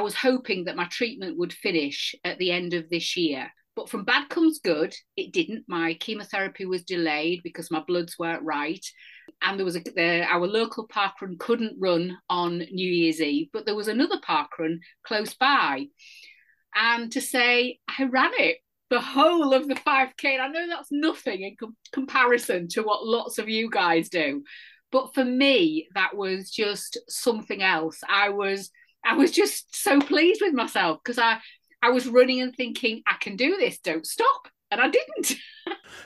was hoping that my treatment would finish at the end of this year. But from bad comes good, it didn't. My chemotherapy was delayed because my bloods weren't right. And there was our local parkrun couldn't run on New Year's Eve, but there was another parkrun close by. And to say I ran it the whole of the 5K, and I know that's nothing in comparison to what lots of you guys do. But for me, that was just something else. I was just so pleased with myself because I was running and thinking, I can do this, don't stop. And I didn't.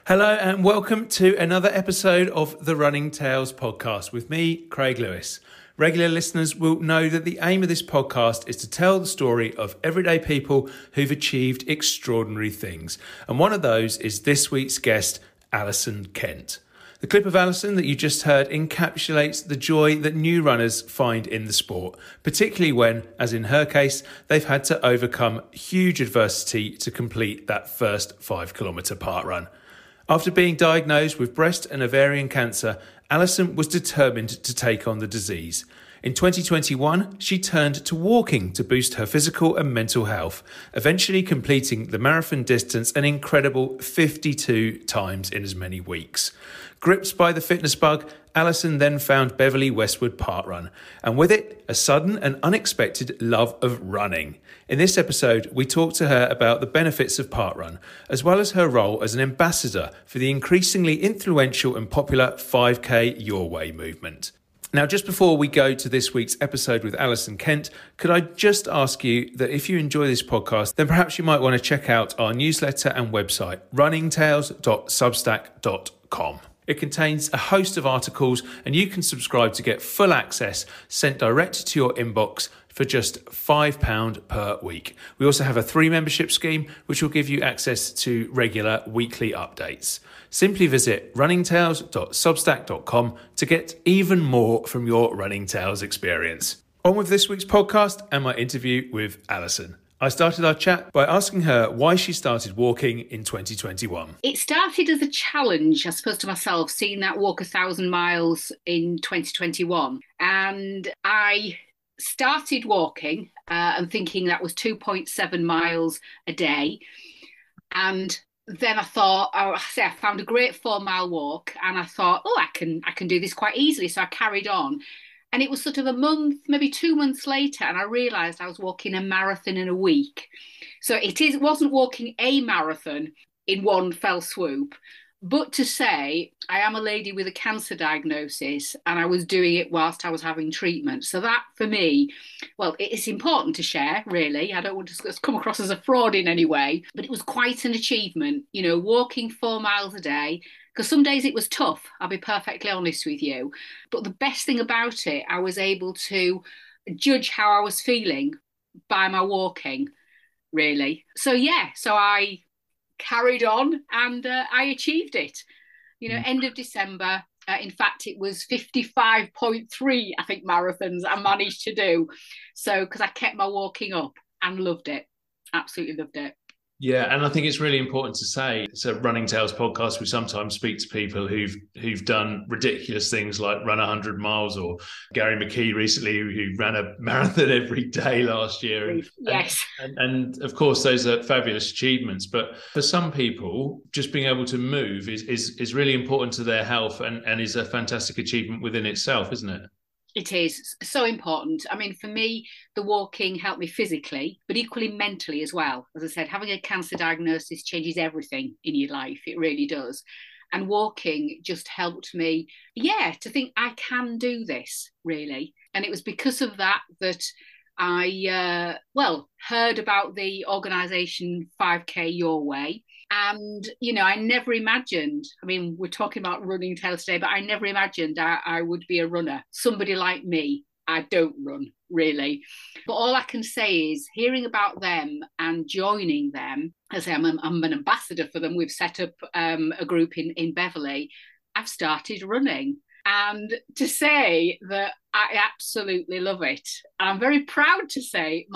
Hello and welcome to another episode of the Running Tales podcast with me, Craig Lewis. Regular listeners will know that the aim of this podcast is to tell the story of everyday people who've achieved extraordinary things. And one of those is this week's guest, Allyson Kent. The clip of Allyson that you just heard encapsulates the joy that new runners find in the sport, particularly when, as in her case, they've had to overcome huge adversity to complete that first 5-kilometre parkrun. After being diagnosed with breast and ovarian cancer, Allyson was determined to take on the disease. In 2021, she turned to walking to boost her physical and mental health, eventually completing the marathon distance an incredible 52 times in as many weeks. Gripped by the fitness bug, Allyson then found Beverley Westwood parkrun, and with it, a sudden and unexpected love of running. In this episode, we talk to her about the benefits of parkrun, as well as her role as an ambassador for the increasingly influential and popular 5K Your Way movement. Now, just before we go to this week's episode with Allyson Kent, could I just ask you that if you enjoy this podcast, then perhaps you might want to check out our newsletter and website, runningtales.substack.com. It contains a host of articles and you can subscribe to get full access sent direct to your inbox for just £5 per week. We also have a 3 membership scheme which will give you access to regular weekly updates. Simply visit runningtales.substack.com to get even more from your Running Tales experience. On with this week's podcast and my interview with Allyson. I started our chat by asking her why she started walking in 2021. It started as a challenge, I suppose, to myself, seeing that walk 1,000 miles in 2021. And I started walking and thinking that was 2.7 miles a day. And then I thought, I found a great 4-mile walk and I thought, I can do this quite easily. So I carried on. And it was sort of a month, maybe 2 months later, and I realised I was walking a marathon in a week. So it wasn't walking a marathon in one fell swoop, but to say I am a lady with a cancer diagnosis and I was doing it whilst I was having treatment. So that for me, well, it's important to share, really. I don't want to come across as a fraud in any way, but it was quite an achievement, walking 4 miles a day. Because some days it was tough, I'll be perfectly honest with you. But the best thing about it, I was able to judge how I was feeling by my walking, really. So I carried on and I achieved it. End of December. In fact, it was 55.3, I think, marathons I managed to do. So, because I kept my walking up and loved it. Absolutely loved it. Yeah, and I think it's really important to say it's a Running Tales podcast. We sometimes speak to people who've done ridiculous things like run 100 miles, or Gary McKee recently who ran a marathon every day last year. Yes. And of course, those are fabulous achievements. But for some people, just being able to move is really important to their health and is a fantastic achievement within itself, isn't it? It is so important. I mean, for me, the walking helped me physically, but equally mentally as well. As I said, having a cancer diagnosis changes everything in your life. It really does. And walking just helped me, to think I can do this, really. And it was because of that I, heard about the organisation 5K Your Way. And, I never imagined, we're talking about running tales today, but I never imagined I would be a runner. Somebody like me, I don't run, really. But all I can say is hearing about them and joining them, as I'm an ambassador for them. We've set up a group in Beverley. I've started running. And to say that I absolutely love it. And I'm very proud to say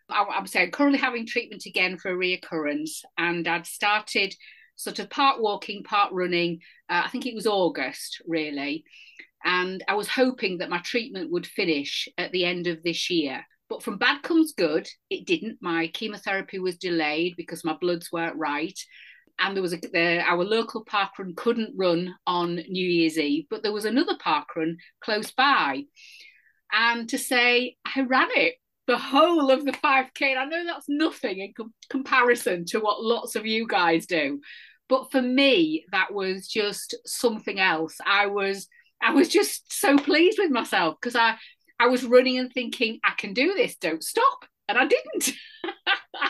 I'm currently having treatment again for a reoccurrence, and I'd started sort of part walking, part running. I think it was August, really. And I was hoping that my treatment would finish at the end of this year. But from bad comes good. It didn't. My chemotherapy was delayed because my bloods weren't right. And there was our local parkrun couldn't run on New Year's Eve, but there was another parkrun close by. And to say I ran it the whole of the 5K, and I know that's nothing in comparison to what lots of you guys do, but for me that was just something else. I was just so pleased with myself because I was running and thinking, I can do this, don't stop. And I didn't.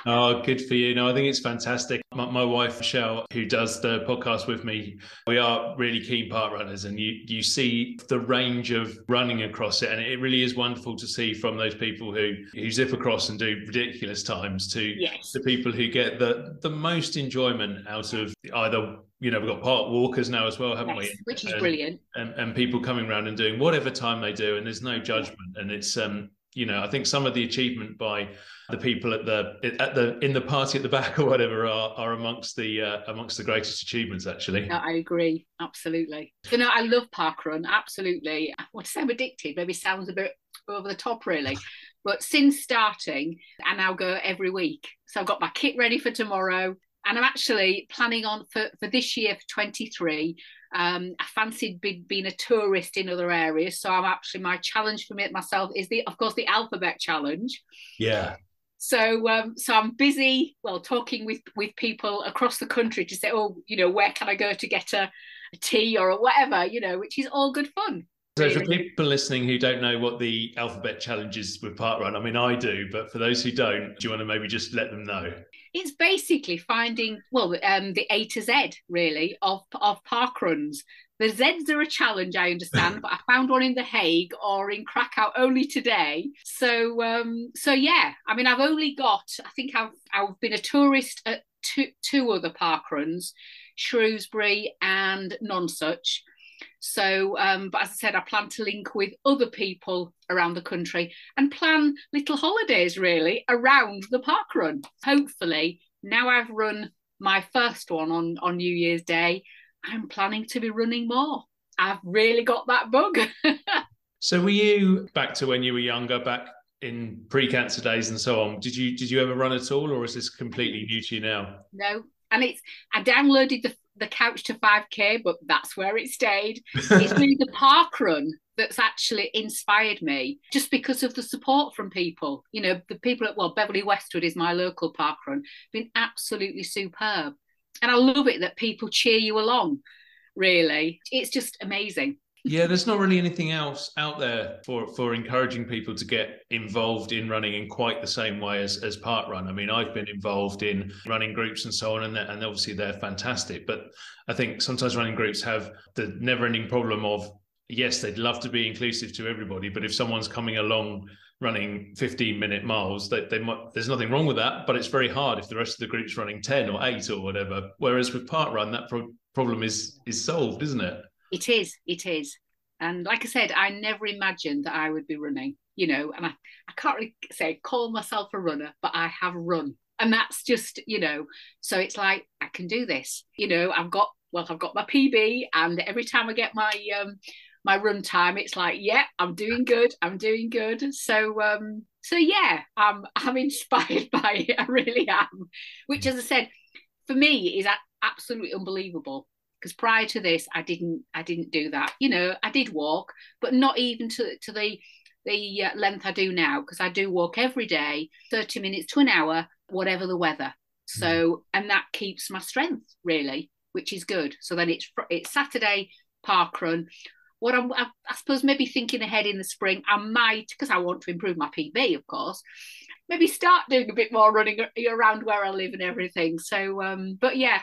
Oh, good for you. No, I think it's fantastic. My wife, Michelle, who does the podcast with me, we are really keen park runners, and you see the range of running across it. And it really is wonderful to see from those people who zip across and do ridiculous times to yes. the people who get the most enjoyment out of either, we've got park walkers now as well, haven't we? Which is brilliant. And people coming around and doing whatever time they do, and there's no judgment. And it's, I think some of the achievement by the people in the party at the back or whatever are amongst the greatest achievements, actually. I agree, absolutely. I love parkrun, absolutely. I want to say I'm addicted, maybe sounds a bit over the top really, but since starting I now go every week. So I've got my kit ready for tomorrow, and I'm actually planning on for this year, for 23. I fancied being a tourist in other areas, so my challenge for myself is of course the alphabet challenge. Yeah. So I'm busy, talking with people across the country to say, where can I go to get a tea or whatever, which is all good fun. So for people listening who don't know what the alphabet challenge is with parkrun, I mean, I do, but for those who don't, do you want to maybe just let them know? It's basically finding, the A to Z, really, of parkruns. The Zs are a challenge, I understand, but I found one in The Hague or in Krakow only today. So yeah, I mean, I've only got, I think I've been a tourist at two other parkruns, Shrewsbury and Nonsuch. So, but as I said, I plan to link with other people around the country and plan little holidays really around the parkrun. Hopefully, now I've run my first one on New Year's Day, I'm planning to be running more. I've really got that bug. So were you, back to when you were younger, back in pre-cancer days and so on, did you ever run at all, or is this completely new to you now? No, and I downloaded the Couch to 5K, but that's where it stayed. It's really the parkrun that's actually inspired me, just because of the support from people. The people at Beverley Westwood is my local parkrun, been absolutely superb. And I love it that people cheer you along, really. It's just amazing. Yeah, there's not really anything else out there for encouraging people to get involved in running in quite the same way as parkrun. I mean, I've been involved in running groups and so on, and obviously they're fantastic. But I think sometimes running groups have the never-ending problem of, yes, they'd love to be inclusive to everybody, but if someone's coming along running 15-minute miles, there's nothing wrong with that, but it's very hard if the rest of the group's running 10 or 8 or whatever. Whereas with parkrun, that problem is solved, isn't it? It is. And like I said, I never imagined that I would be running, and I can't really call myself a runner, but I have run. And that's just, so it's like, I can do this. I've got my PB, and every time I get my run time, it's like, yeah, I'm doing good. So yeah, I'm inspired by it. I really am. Which, as I said, for me is absolutely unbelievable. Because prior to this, I didn't do that. I did walk, but not even to the length I do now, because I do walk every day, 30 minutes to an hour, whatever the weather. So, and that keeps my strength really, which is good. So then it's Saturday parkrun. What I suppose maybe thinking ahead in the spring, I might, because I want to improve my PB, of course, maybe start doing a bit more running around where I live and everything. So, but yeah,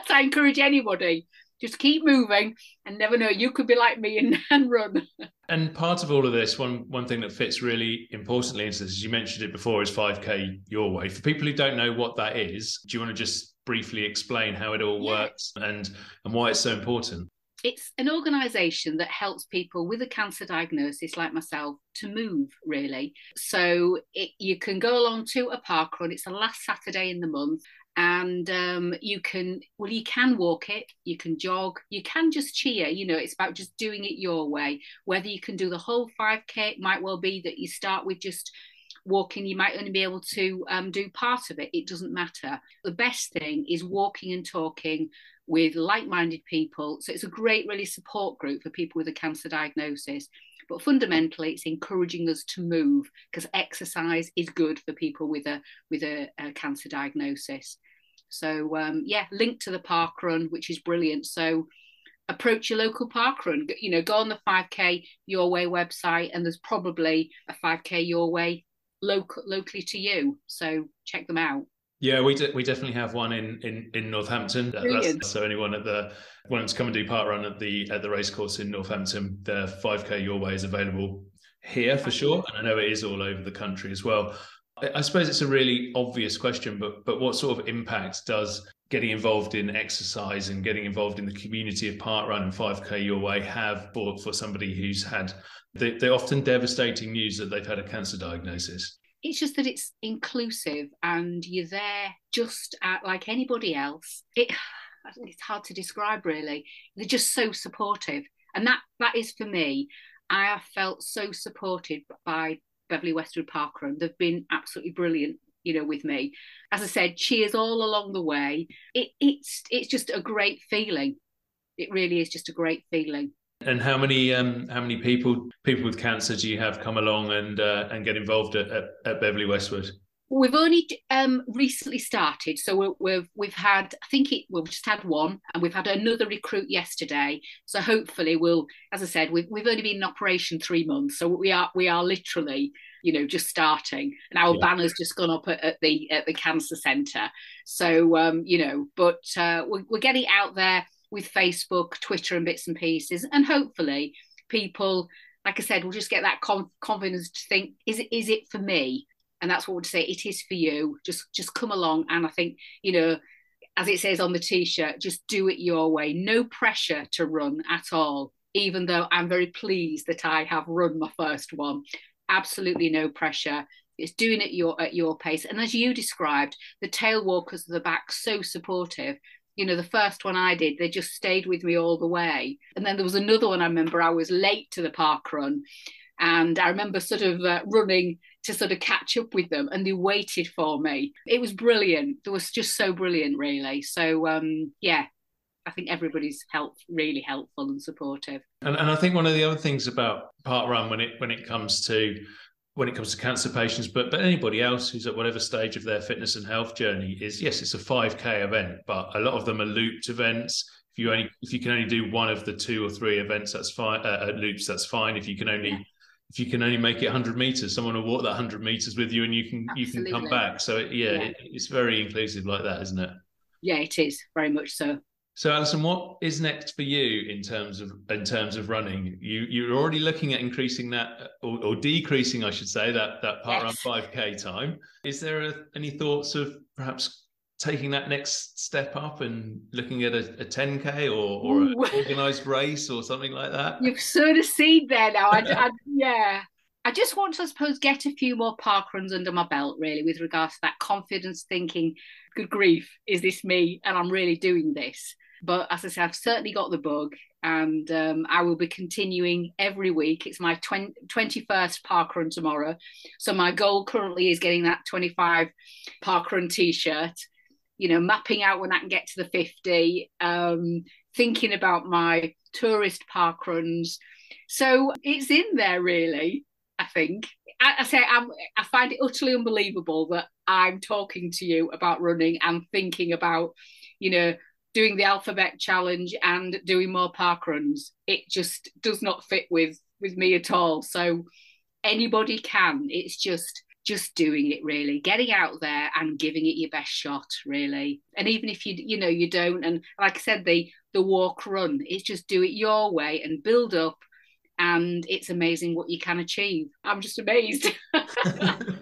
I encourage anybody, just keep moving, and never know, you could be like me and run. And part of all of this, one thing that fits really importantly into this, as you mentioned it before, is 5K Your Way. For people who don't know what that is, do you want to just briefly explain how it all works and why it's so important? It's an organisation that helps people with a cancer diagnosis like myself to move, really. So you can go along to a parkrun. It's the last Saturday in the month. And you can walk it, you can jog, you can just cheer. It's about just doing it your way. Whether you can do the whole 5K, it might well be that you start with just walking, you might only be able to do part of it. It doesn't matter. The best thing is walking and talking with like-minded people. So it's a great, really support group for people with a cancer diagnosis. But fundamentally, it's encouraging us to move, because exercise is good for people with a cancer diagnosis. So link to the parkrun, which is brilliant. So approach your local parkrun. Go on the 5K Your Way website, and there's probably a 5K Your Way locally to you. So check them out. Yeah, we definitely have one in Northampton. So anyone wanting to come and do parkrun at the racecourse in Northampton, the 5K Your Way is available here for sure, and I know it is all over the country as well. I suppose it's a really obvious question, but what sort of impact does getting involved in exercise and getting involved in the community of parkrun and 5K Your Way have for somebody who's had the often devastating news that they've had a cancer diagnosis? It's just that it's inclusive, and you're there just like anybody else. I think it's hard to describe, really. They're just so supportive, and that is for me. I have felt so supported by Beverley Westwood Parkrun. They've been absolutely brilliant, with me. As I said, cheers all along the way. It's just a great feeling. It really is just a great feeling. And how many people with cancer do you have come along and get involved at Beverley Westwood? We've only recently started, so we've had, we've just had one, and we've had another recruit yesterday. So hopefully as I said, we've only been in operation 3 months, so we are literally, just starting, and our banner's just gone up at the cancer centre. So but we're getting out there with Facebook, Twitter, and bits and pieces, and hopefully people, like I said, will just get that confidence to think, is it for me? And that's what we'd say. It is for you. Just come along. And I think, as it says on the T-shirt, just do it your way. No pressure to run at all, even though I'm very pleased that I have run my first one. Absolutely no pressure. It's doing it at your pace. And as you described, the tail walkers at the back, so supportive. The first one I did, they just stayed with me all the way. And then there was another one, I remember I was late to the park run, and I remember sort of running to sort of catch up with them, and they waited for me. It was brilliant. It was just so brilliant, really. So, I think everybody's really helpful and supportive. And I think one of the other things about parkrun when it comes to cancer patients, but anybody else who's at whatever stage of their fitness and health journey is, yes, it's a 5K event, but a lot of them are looped events. If you can only do one of the 2 or 3 events, that's fine. Loops, that's fine. If you can only make it 100 meters, someone will walk that 100 meters with you, and you can come back. So it's very inclusive like that, isn't it? Yeah, it is very much so. So, Allyson, what is next for you in terms of running? You're already looking at increasing that or decreasing, I should say, that parkrun 5K time. Is there any thoughts of perhaps taking that next step up and looking at a 10K or an organised race or something like that? You've sort of seen there now. I just want to, I suppose, get a few more parkruns under my belt, really, with regards to that confidence, thinking, good grief, is this me? And I'm really doing this. But as I said, I've certainly got the bug, and I will be continuing every week. It's my 21st parkrun tomorrow. So my goal currently is getting that 25 parkrun T-shirt, mapping out when I can get to the 50, thinking about my tourist parkruns. So it's in there, really, I think. I find it utterly unbelievable that I'm talking to you about running and thinking about, doing the alphabet challenge and doing more parkruns. It just does not fit with me at all. So anybody can. It's just doing it, really, getting out there and giving it your best shot, really. And even if you don't, and like I said, the walk run, it's just do it your way and build up. And it's amazing what you can achieve. I'm just amazed.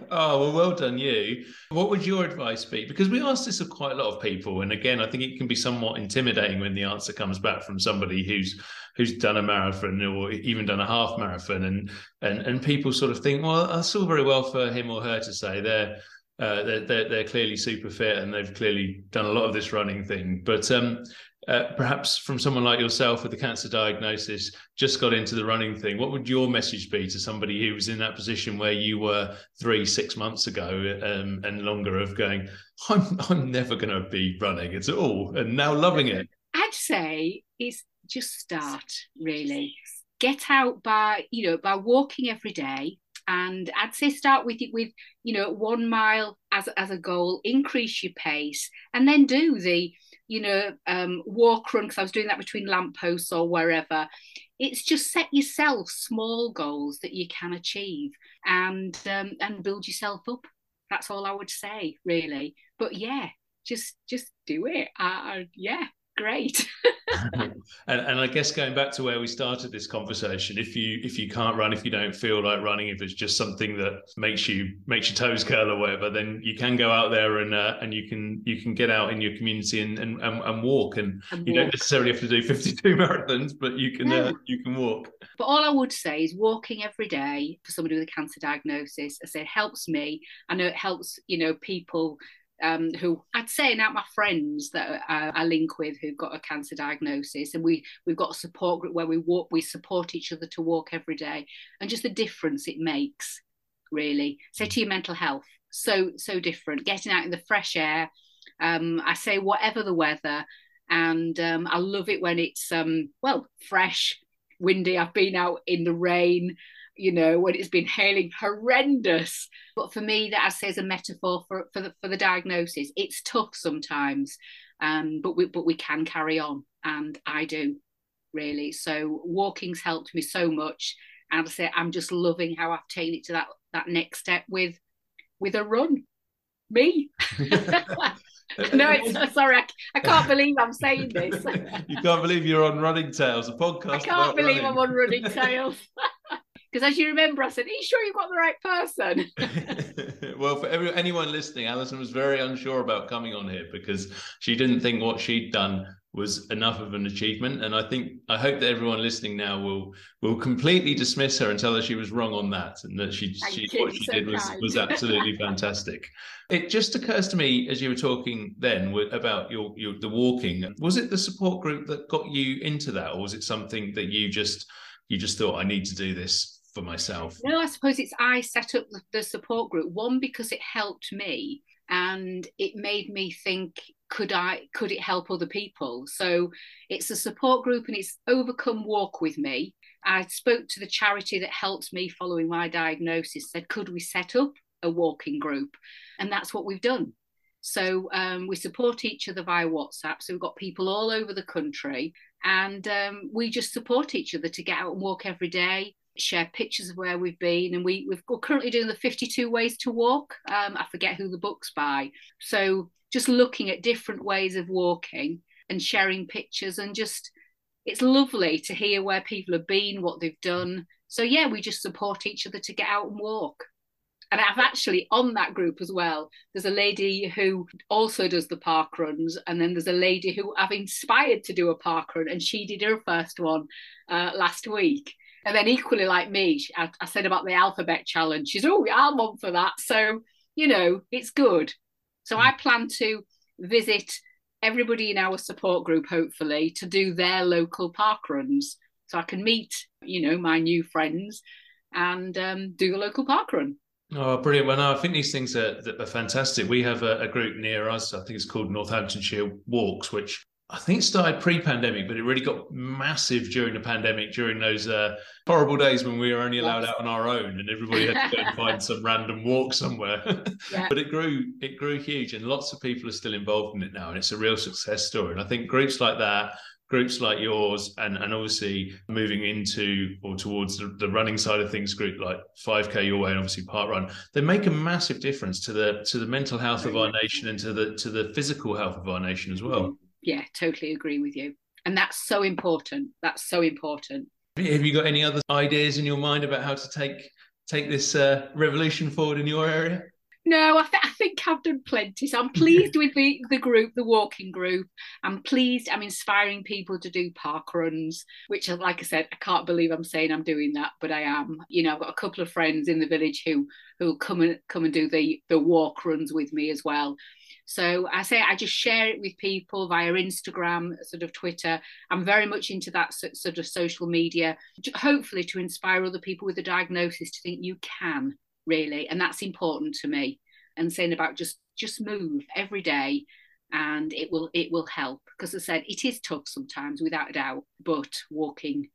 Oh, well done you. What would your advice be? Because we asked this of quite a lot of people. And again, I think it can be somewhat intimidating when the answer comes back from somebody who's done a marathon or even done a half marathon. And people sort of think, well, that's all very well for him or her to say they're clearly super fit and they've clearly done a lot of this running thing. But perhaps from someone like yourself with a cancer diagnosis, just got into the running thing, what would your message be to somebody who was in that position where you were 3-6 months ago and longer, of going, I'm never going to be running at all, and now loving it? I'd say it's just start, really. Get out by walking every day. And I'd say start with 1 mile as a goal, increase your pace, and then do the walk run, because I was doing that between lampposts or wherever. It's just set yourself small goals that you can achieve, and build yourself up. That's all I would say, really. But yeah, just do it. Yeah, great. And I guess going back to where we started this conversation, if you can't run, if you don't feel like running, if it's just something that makes your toes curl or whatever, then you can go out there and you can get out in your community and walk, and you don't necessarily have to do 52 marathons, but you can walk. But all I would say is walking every day for somebody with a cancer diagnosis, I say, it helps me. I know it helps people who I'd say now my friends that I link with who've got a cancer diagnosis, and we've got a support group where we support each other to walk every day, and just the difference it makes, really. So to your mental health, so different, getting out in the fresh air. I say whatever the weather, and I love it when it's fresh, windy. I've been out in the rain, when it's been hailing horrendous. But for me, that I say is a metaphor for the diagnosis. It's tough sometimes, but we can carry on, and I do, really. So walking's helped me so much, and I say I'm just loving how I've taken it to that next step with a run. Me. No, sorry, I can't believe I'm saying this. You can't believe you're on Running Tales, a podcast. I can't believe I'm on Running Tales. Because as you remember, I said, are you sure you've got the right person? Well, for anyone listening, Allyson was very unsure about coming on here because she didn't think what she'd done was enough of an achievement. And I hope that everyone listening now will completely dismiss her and tell her she was wrong on that, and that what she did was absolutely fantastic. It just occurs to me as you were talking then about the walking. Was it the support group that got you into that, or was it something that you just thought, I need to do this for myself? No, I suppose I set up the support group, one, because it helped me, and it made me think, could it help other people? So it's a support group, and it's Overcome Walk With Me. I spoke to the charity that helped me following my diagnosis, said, could we set up a walking group? And that's what we've done. So we support each other via WhatsApp. So we've got people all over the country, and we just support each other to get out and walk every day, share pictures of where we've been. And we're currently doing the 52 Ways to Walk. I forget who the book's by. So just looking at different ways of walking and sharing pictures, and just, it's lovely to hear where people have been, what they've done. So yeah, we just support each other to get out and walk. And I've actually, on that group as well, there's a lady who also does the park runs, and then there's a lady who I've inspired to do a park run, and she did her first one last week. And then equally like me, I said about the alphabet challenge. She's, oh, yeah, I'm on for that. So, it's good. So I plan to visit everybody in our support group, hopefully, to do their local park runs, so I can meet, my new friends and do the local park run. Oh, brilliant. Well, no, I think these things are fantastic. We have a group near us, I think it's called Northamptonshire Walks, which I think started pre-pandemic, but it really got massive during the pandemic, during those horrible days when we were only allowed out on our own and everybody had to go and find some random walk somewhere. Yeah. But it grew huge, and lots of people are still involved in it now, and it's a real success story. And I think groups like that, groups like yours, and obviously moving into or towards the running side of things, group like 5K Your Way and obviously parkrun, they make a massive difference to the mental health of our nation and to the physical health of our nation as well. Yeah, totally agree with you. And that's so important. That's so important. Have you got any other ideas in your mind about how to take this revolution forward in your area? No, I think I've done plenty. So I'm pleased with the group, the walking group. I'm pleased. I'm inspiring people to do park runs, which, like I said, I can't believe I'm saying I'm doing that, but I am. You know, I've got a couple of friends in the village who come and do the walk runs with me as well. So I just share it with people via Instagram, sort of Twitter. I'm very much into that sort of social media, hopefully to inspire other people with a diagnosis to think you can really, and that's important to me. And saying about just move every day, and it will help, because I said it is tough sometimes, without a doubt, but walking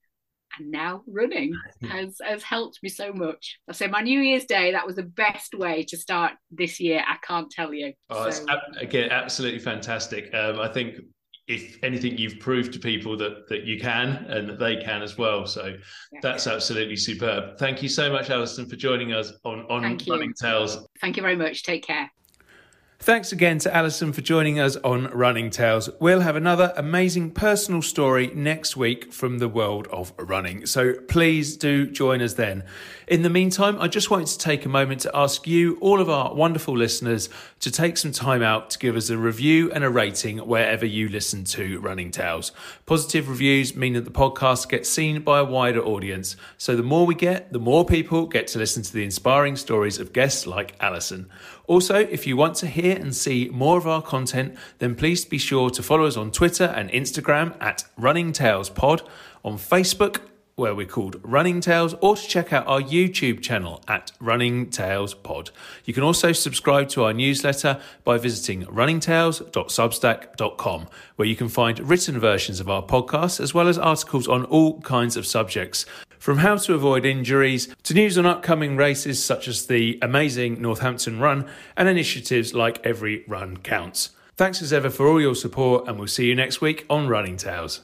and now running has helped me so much. I say my New Year's Day, that was the best way to start this year. I can't tell you. Oh, it's again absolutely fantastic. I think if anything, you've proved to people that you can and that they can as well. So that's absolutely superb. Thank you so much, Allyson, for joining us on Running Tales. Thank you very much. Take care. Thanks again to Allyson for joining us on Running Tales. We'll have another amazing personal story next week from the world of running, so please do join us then. In the meantime, I just wanted to take a moment to ask you, all of our wonderful listeners, to take some time out to give us a review and a rating wherever you listen to Running Tales. Positive reviews mean that the podcast gets seen by a wider audience, so the more we get, the more people get to listen to the inspiring stories of guests like Allyson. Also, if you want to hear and see more of our content, then please be sure to follow us on Twitter and Instagram at Running Tales Pod, on Facebook, where we're called Running Tales, or to check out our YouTube channel at Running Tales Pod. You can also subscribe to our newsletter by visiting runningtales.substack.com, where you can find written versions of our podcasts, as well as articles on all kinds of subjects, from how to avoid injuries to news on upcoming races such as the amazing Northampton Run and initiatives like Every Run Counts. Thanks as ever for all your support, and we'll see you next week on Running Tales.